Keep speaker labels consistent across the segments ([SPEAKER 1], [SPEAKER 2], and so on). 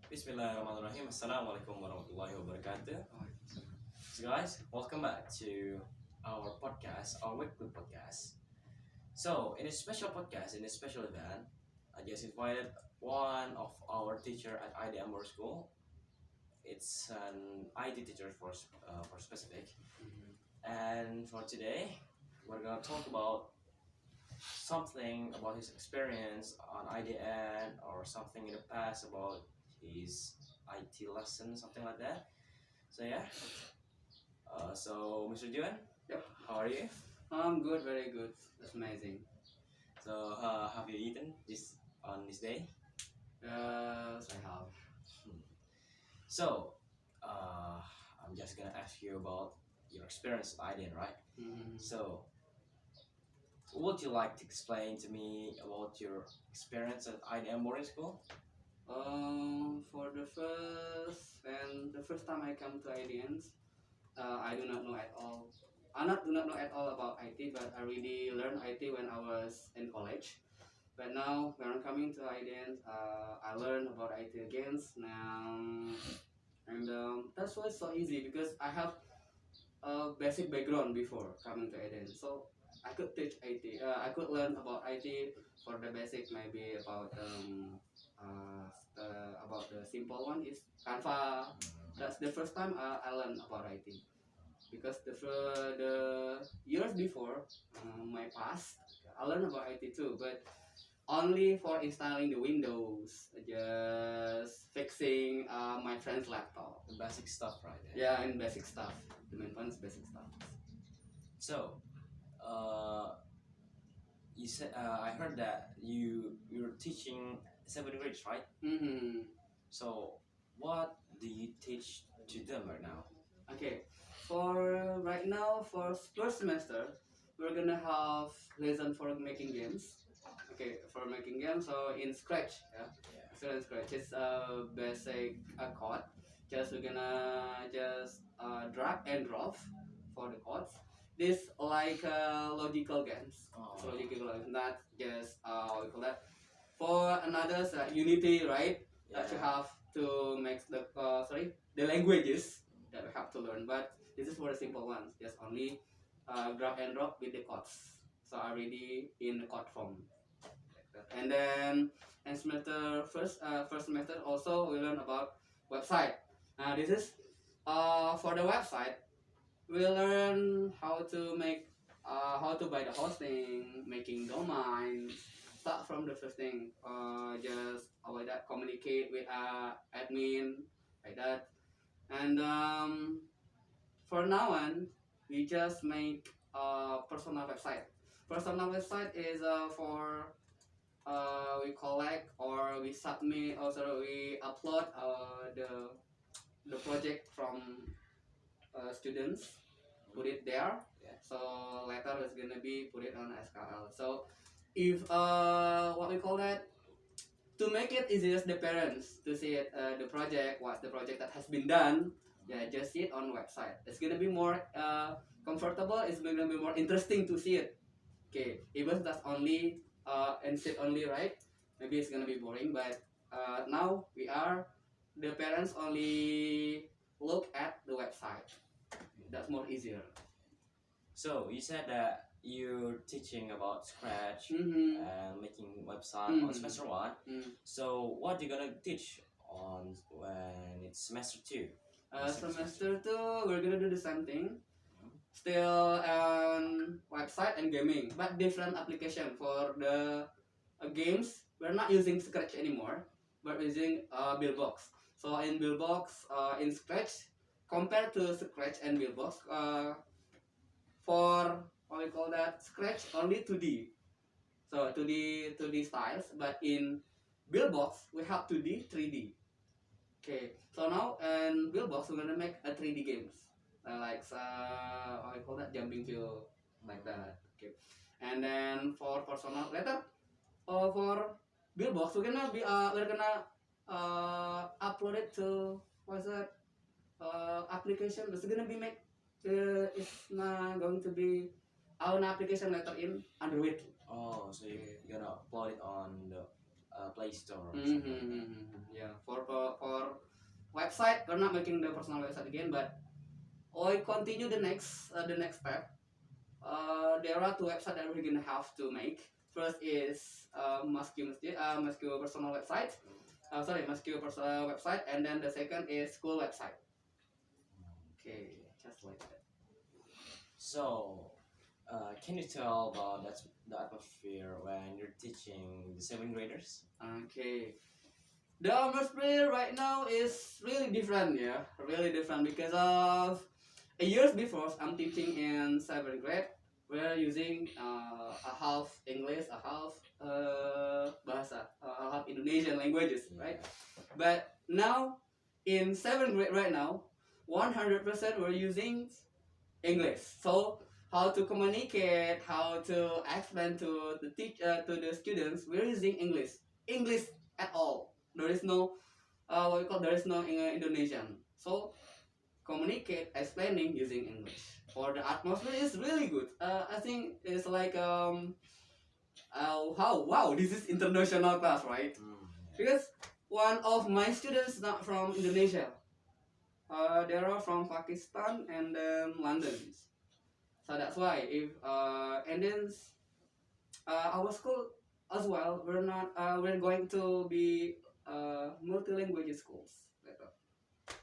[SPEAKER 1] Bismillahirrahmanirrahim. Assalamualaikum warahmatullahi wabarakatuh. So, guys, welcome back to our podcast, our weekly podcast. So, in this special podcast, in this special event, I just invited one of our teacher at IDM School. It's an IT teacher for specific. And for today, we're gonna talk about something about his experience on IDN or something in the past about his IT lesson, something like that. So yeah. So Mr. Juan,
[SPEAKER 2] Yep.
[SPEAKER 1] how are you?
[SPEAKER 2] I'm good, very good. That's amazing.
[SPEAKER 1] So have you eaten this on this day?
[SPEAKER 2] Yes, I have.
[SPEAKER 1] So I'm just gonna ask you about your experience at IDN, right? So would you like to explain to me about your experience at IDM boarding school?
[SPEAKER 2] For the first time I come to IDNs, I do not know at all. Do not know at all about IT, but I really learned IT when I was in college. But now when I'm coming to IDNs, I learned about IT again now, and that's why it's so easy because I have a basic background before coming to IDN, so I could teach IT. I could learn about IT for the basic, maybe about the simple one is Canva. That's the first time I learned about IT because the years before my past I learned about IT too, but only for installing the Windows, just fixing my friend's laptop.
[SPEAKER 1] The basic stuff, right?
[SPEAKER 2] Yeah, and basic stuff. The main one is basic stuff.
[SPEAKER 1] So, uh, you said I heard that you're teaching 7th grades, right? So, what do you teach to them right now?
[SPEAKER 2] Okay, for right now, for first semester, we're gonna have lesson for making games. Okay, for making games, so in Scratch, yeah.
[SPEAKER 1] Yeah.
[SPEAKER 2] So in Scratch, it's a basic code. Just we're gonna just drag and drop for the codes. This like logical games. It's
[SPEAKER 1] Oh,
[SPEAKER 2] logical games, not just we call that. For another Unity, right? That you
[SPEAKER 1] yeah.
[SPEAKER 2] have to make the languages that we have to learn. But this is for the simple ones. Just only drag and drop with the codes. So already in the code form. And then and first semester also we learn about website. This is for the website. We learn how to buy the hosting, making domains. Start from the first thing. Just avoid that communicate with admin like that. And for now on, we just make a personal website. Personal website is for we collect or we submit, also we upload the project from students, put it there.
[SPEAKER 1] Yeah.
[SPEAKER 2] So later it's gonna be put it on SKL. So if what we call that, to make it easier the parents to see it, the project, what's the project that has been done. Yeah, just see it on website. It's gonna be more comfortable. It's gonna be more interesting to see it. Okay, even that's only and sit only, right? Maybe it's gonna be boring, but now we are the parents only look at the website. That's more easier.
[SPEAKER 1] So you said that you're teaching about Scratch
[SPEAKER 2] Mm-hmm.
[SPEAKER 1] and making website on
[SPEAKER 2] Mhm.
[SPEAKER 1] semester one.
[SPEAKER 2] Mm.
[SPEAKER 1] So what you gonna teach on when it's semester two?
[SPEAKER 2] Semester 2, we're gonna do the same thing. Still website and gaming, but different application. For the games, we're not using Scratch anymore, but using Buildbox. So in Buildbox, in Scratch, compared to Scratch and Buildbox, for what we call that, Scratch only 2D. So 2D styles, but in Buildbox we have 2D, 3D. Okay, so now in Buildbox we're gonna make a 3D games, like what we call that, jumping field, like that. Okay, and then for personal later, for Buildbox we're gonna upload it to what's that application. It's gonna be make it's not going to be our application later in Android.
[SPEAKER 1] Oh, so you're gonna upload it on the Play Store or something like that.
[SPEAKER 2] Yeah, for website. We're not making the personal website again, but I continue the next step. There are two websites that we're gonna have to make. First is Muscu personal website. Muscu personal website, and then the second is school website. Okay, just like that.
[SPEAKER 1] So, can you tell about the atmosphere when you're teaching the seventh graders?
[SPEAKER 2] Okay. The atmosphere right now is really different, yeah, really different because of years before I'm teaching in seventh grade. We're using a half English, a half bahasa, a half Indonesian languages, right? But now in seventh grade right now, 100% we're using English. So how to communicate, how to explain to to the students, we're using English. English at all. There is no there is no Indonesian. So communicate, explaining using English. For the atmosphere is really good. I think it's like how wow, this is international class, right? Because one of my students not from Indonesia. They are from Pakistan and then London. So that's why if and then our school as well, we're going to be multi-language schools later.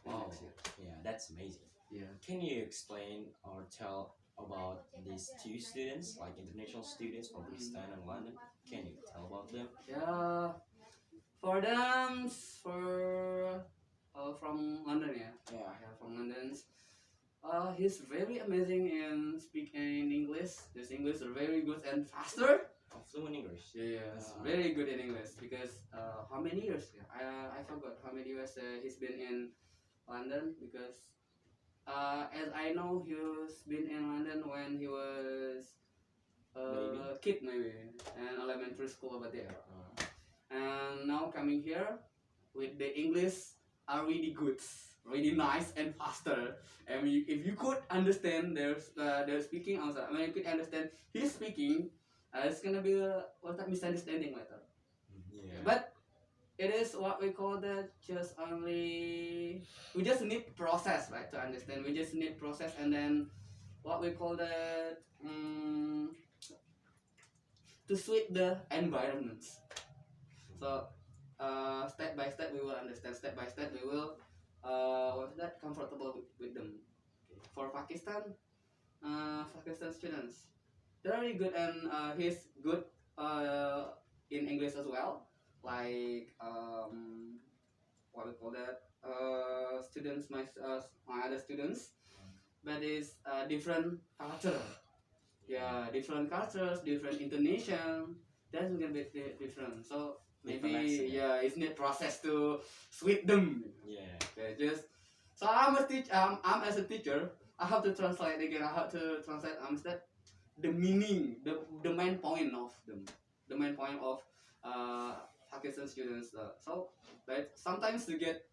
[SPEAKER 1] Wow,
[SPEAKER 2] Next year.
[SPEAKER 1] yeah, that's amazing.
[SPEAKER 2] Yeah.
[SPEAKER 1] Can you explain or tell about these two students, like international students from Pakistan and London? Can you tell about them?
[SPEAKER 2] Yeah. For them, for from London, yeah.
[SPEAKER 1] Yeah.
[SPEAKER 2] Yeah, from London. He's very amazing in speaking English. His English is very good and faster.
[SPEAKER 1] Fluent English.
[SPEAKER 2] Yes, very good in English because how many years? Yeah, I forgot how many years he's been in London because as I know he's been in London when he was a kid maybe in elementary school over there. And now coming here with the English are really good, really nice and faster. And if you could understand their speaking also, when you could understand his speaking, it's gonna be what's that misunderstanding later.
[SPEAKER 1] Yeah.
[SPEAKER 2] But it is what we call that just only we just need process, right, to understand. We just need process and then what we call that to suit the environments. So step by step we will understand. Step by step we will what's that comfortable with them. For Pakistan students, they're really good and he's good in English as well. Like what we call that students my other students, but it's different culture. Yeah, different cultures, different intonation. That's gonna be different. So maybe it's need process to sweet them.
[SPEAKER 1] Yeah.
[SPEAKER 2] Okay, just so I'm as a teacher. I have to translate again. I have to translate that the meaning, the main point of them, the main point of Pakistan students. So that sometimes you get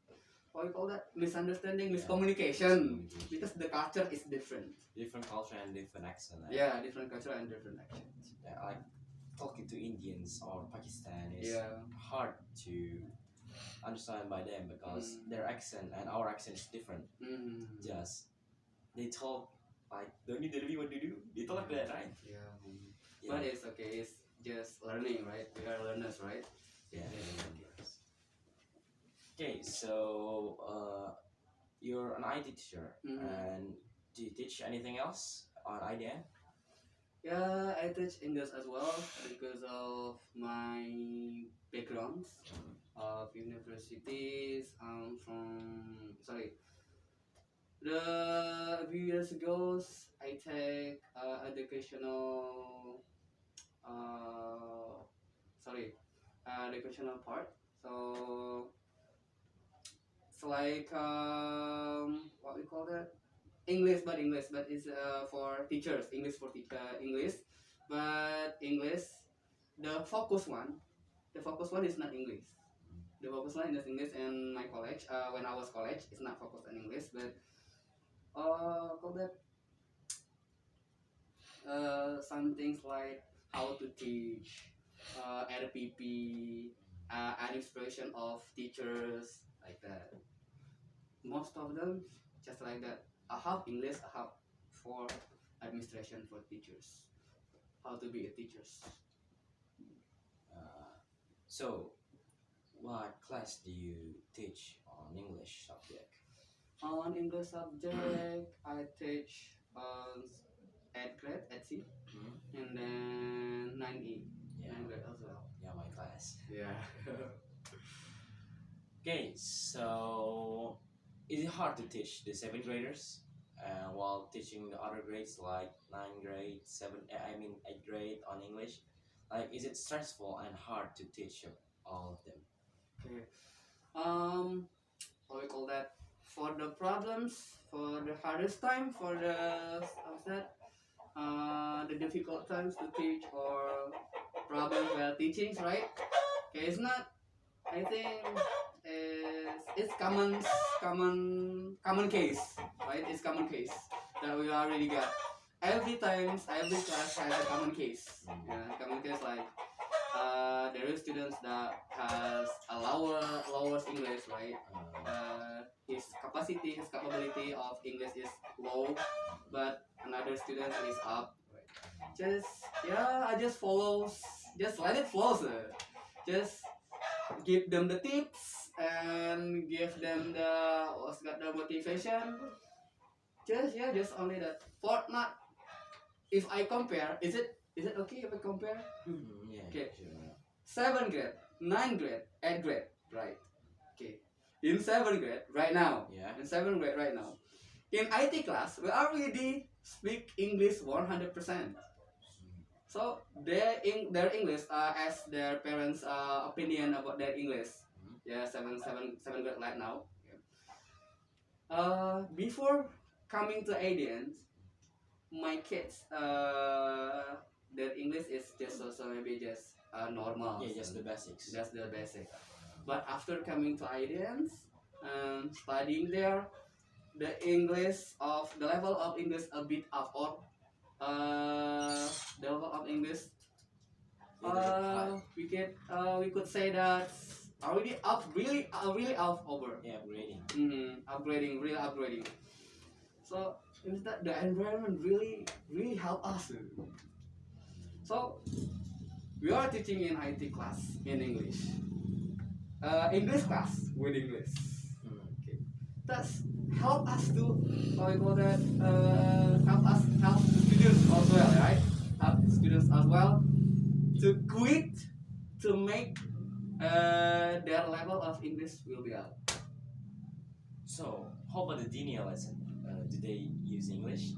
[SPEAKER 2] what you call that misunderstanding, miscommunication because the culture is different.
[SPEAKER 1] Different culture and different accent. Right?
[SPEAKER 2] Yeah, different culture and different accents.
[SPEAKER 1] Yeah, like talking to Indians or Pakistan is
[SPEAKER 2] Yeah.
[SPEAKER 1] hard to understand by them because their accent and our accent is different. Just they talk like don't you do what to do? They talk like that, right?
[SPEAKER 2] Yeah. But it's okay. It's just learning, right? We are learners, right?
[SPEAKER 1] Yeah. Okay, so you're an IT teacher, and do you teach anything else on IDN?
[SPEAKER 2] Yeah, I teach English as well because of my backgrounds of universities. A few years ago, I take educational part. So it's like what we call that English, but it's for teachers. English for English, but English the focus one is not English. The focus one is English in my college. When I was college, it's not focused on English, but call that some things like how to teach, RPP, administration of teachers, like that. most of them just like that. I have English, I have for administration for teachers, how to be a teachers.
[SPEAKER 1] So, what class do you teach on English subject?
[SPEAKER 2] On English subject, I teach on 8th grade at C, and then 9E,
[SPEAKER 1] Yeah,
[SPEAKER 2] 9th grade as well.
[SPEAKER 1] yeah, my class.
[SPEAKER 2] Yeah.
[SPEAKER 1] Okay, so is it hard to teach the seventh graders while teaching the other grades like ninth grade, I mean eighth grade on English? Like, is it stressful and hard to teach all of them?
[SPEAKER 2] Okay. What we call that? For the problems, for the hardest time, for the how's that? The difficult times to teach or problems while teaching, right? Okay, it's not. I think it's common case, right? It's common case that we already got. Every class has a common case. Yeah, common case like there is students that has a lower English, right? His capability of English is low, but another student is up. Right? I just follows, just let it flow, sir. Just give them the tips and give them the motivation. Just only that. For not, if I compare, is it okay if I compare?
[SPEAKER 1] Yeah,
[SPEAKER 2] Okay.
[SPEAKER 1] sure.
[SPEAKER 2] 7th grade, 9th grade, 8th grade, right? Okay. In 7th grade right now.
[SPEAKER 1] Yeah.
[SPEAKER 2] In 7th grade right now. In IT class, we already speak English 100%. So their English as their parents' opinion about their English. Yeah, 7th grade right now. Before coming to ADN, my kids their English is just so maybe just normal.
[SPEAKER 1] Yeah, just the basics.
[SPEAKER 2] That's the basic. But after coming to IDNs and studying there, the level of English a bit up or the level of English we could say that already up really up over.
[SPEAKER 1] Yeah, upgrading.
[SPEAKER 2] Upgrading, really upgrading. So is that the environment really help us. So we are teaching in IT class in English. English class with English. Okay. That's help us to how we call that help students as well, right? Help students as well to quit to make their level of English will be up.
[SPEAKER 1] So, how about the linear lesson? Do they use English?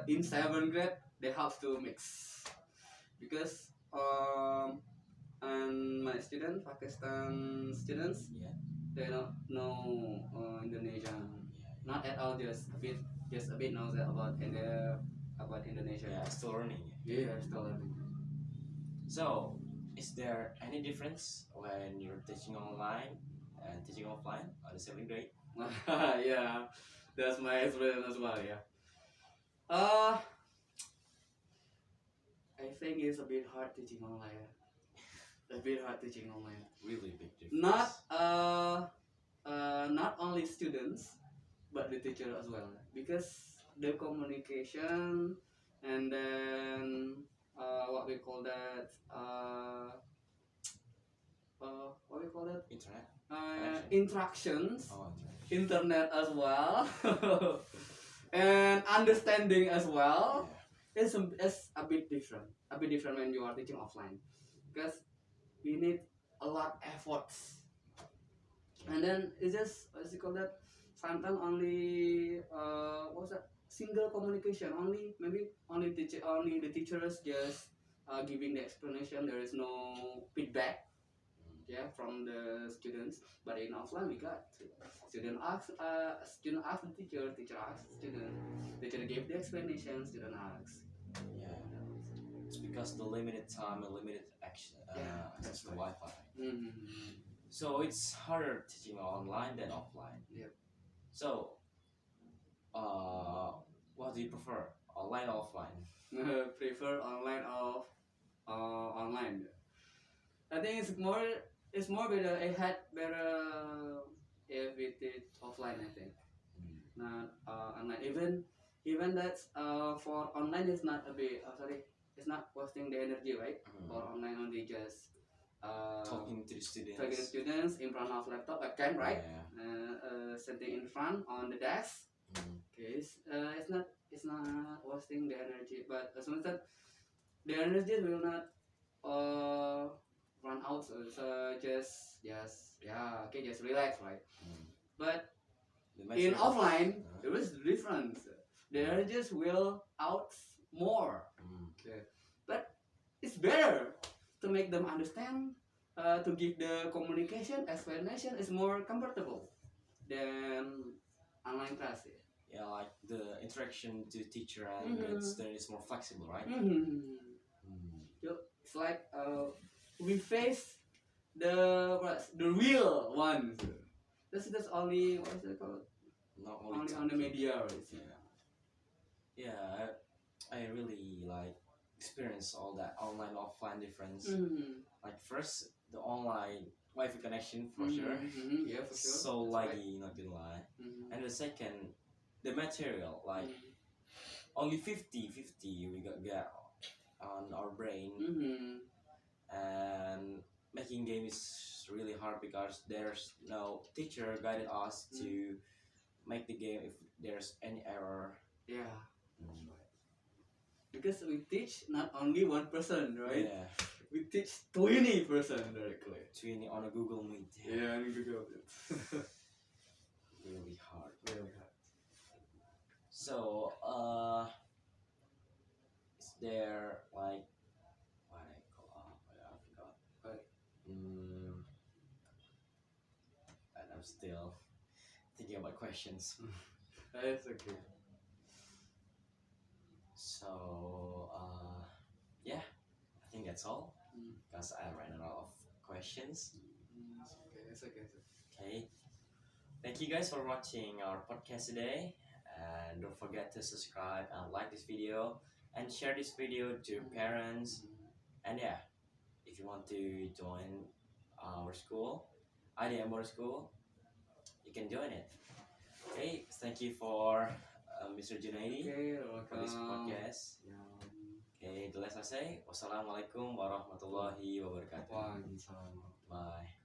[SPEAKER 2] In 7th grade they have to mix because and my students, Pakistan students,
[SPEAKER 1] Yeah.
[SPEAKER 2] they don't know Indonesian. Not at all, just a bit knows about Indonesia.
[SPEAKER 1] Yeah, still learning.
[SPEAKER 2] Yeah, still learning.
[SPEAKER 1] So, is there any difference when you're teaching online and teaching offline on the seventh grade?
[SPEAKER 2] Yeah, that's my experience as well. Yeah. I think it's a bit hard teaching online. A bit hard teaching online.
[SPEAKER 1] Really big difference.
[SPEAKER 2] Not only students, but the teacher as well. Because the communication and then what we call that what we call that
[SPEAKER 1] Internet.
[SPEAKER 2] interactions,
[SPEAKER 1] Oh,
[SPEAKER 2] internet as well, and understanding as well.
[SPEAKER 1] yeah.
[SPEAKER 2] It's a bit different. A bit different when you are teaching offline, because we need a lot efforts. And then it's just what's it called that? Sometimes only what's that? Single communication. Only maybe only the teachers just giving the explanation. There is no feedback. Yeah, from the students. But in offline we got student ask the teacher, teacher asks student, teacher gave the explanation, student asks.
[SPEAKER 1] Yeah. It's because the limited time and limited access to Wi-Fi. So it's harder teaching online than offline.
[SPEAKER 2] Yep.
[SPEAKER 1] So, what do you prefer, online or offline?
[SPEAKER 2] Prefer online or online. I think it's more better. It had better if we teach offline, I think.
[SPEAKER 1] Mm.
[SPEAKER 2] Not online. Even that's for online is not a bit. Sorry, it's not wasting the energy, right? For online only just
[SPEAKER 1] Talking to the
[SPEAKER 2] talking to
[SPEAKER 1] students.
[SPEAKER 2] students in front of laptop webcam, right?
[SPEAKER 1] Yeah.
[SPEAKER 2] Sitting in front on the desk.
[SPEAKER 1] Mm.
[SPEAKER 2] Okay, it's not wasting the energy, but as soon as that the energy will not uh run out. So just yeah, okay, just relax, right?
[SPEAKER 1] Mm.
[SPEAKER 2] But
[SPEAKER 1] The
[SPEAKER 2] in
[SPEAKER 1] material.
[SPEAKER 2] offline,
[SPEAKER 1] Uh,
[SPEAKER 2] there is difference. The energies will out more.
[SPEAKER 1] mm.
[SPEAKER 2] Okay, but it's better to make them understand. To give the communication explanation is more comfortable than online class.
[SPEAKER 1] Yeah, like the interaction to teacher and the student is more flexible, right?
[SPEAKER 2] Mm-hmm.
[SPEAKER 1] Mm.
[SPEAKER 2] It's like we face the real ones. That's only what is it called?
[SPEAKER 1] Not only
[SPEAKER 2] Only on the
[SPEAKER 1] talking.
[SPEAKER 2] media. Right?
[SPEAKER 1] Yeah, I really like experience all that online offline difference.
[SPEAKER 2] Mm-hmm.
[SPEAKER 1] Like first the online Wi-Fi connection for sure,
[SPEAKER 2] Mm-hmm. Yeah, for sure.
[SPEAKER 1] so
[SPEAKER 2] That's right.
[SPEAKER 1] laggy, not gonna lie.
[SPEAKER 2] Mm-hmm.
[SPEAKER 1] And the second, the material, like only 50-50 we got on our brain,
[SPEAKER 2] Mm-hmm.
[SPEAKER 1] and making game is really hard because there's no teacher guided us to make the game if there's any error.
[SPEAKER 2] Yeah,
[SPEAKER 1] Mm.
[SPEAKER 2] because we teach not only one person, right?
[SPEAKER 1] Yeah,
[SPEAKER 2] We teach 20% directly.
[SPEAKER 1] 20 on a Google Meet.
[SPEAKER 2] Yeah, and Google it.
[SPEAKER 1] Really hard.
[SPEAKER 2] Really hard.
[SPEAKER 1] So, is there like what I call? I forgot.
[SPEAKER 2] Right.
[SPEAKER 1] And I'm still thinking about questions.
[SPEAKER 2] That's okay.
[SPEAKER 1] So, yeah, I think that's all because I ran out of questions.
[SPEAKER 2] It's okay.
[SPEAKER 1] Okay, thank you guys for watching our podcast today, and don't forget to subscribe and like this video and share this video to your parents. And yeah, if you want to join our school, IDM Motor School, you can join it. Okay, thank you for Mr. Junaidi
[SPEAKER 2] Okay, you're
[SPEAKER 1] for this
[SPEAKER 2] welcome.
[SPEAKER 1] podcast.
[SPEAKER 2] Yeah.
[SPEAKER 1] Okay, the last I say, wassalamualaikum warahmatullahi wabarakatuh.
[SPEAKER 2] Waalaikumsalam.
[SPEAKER 1] Bye.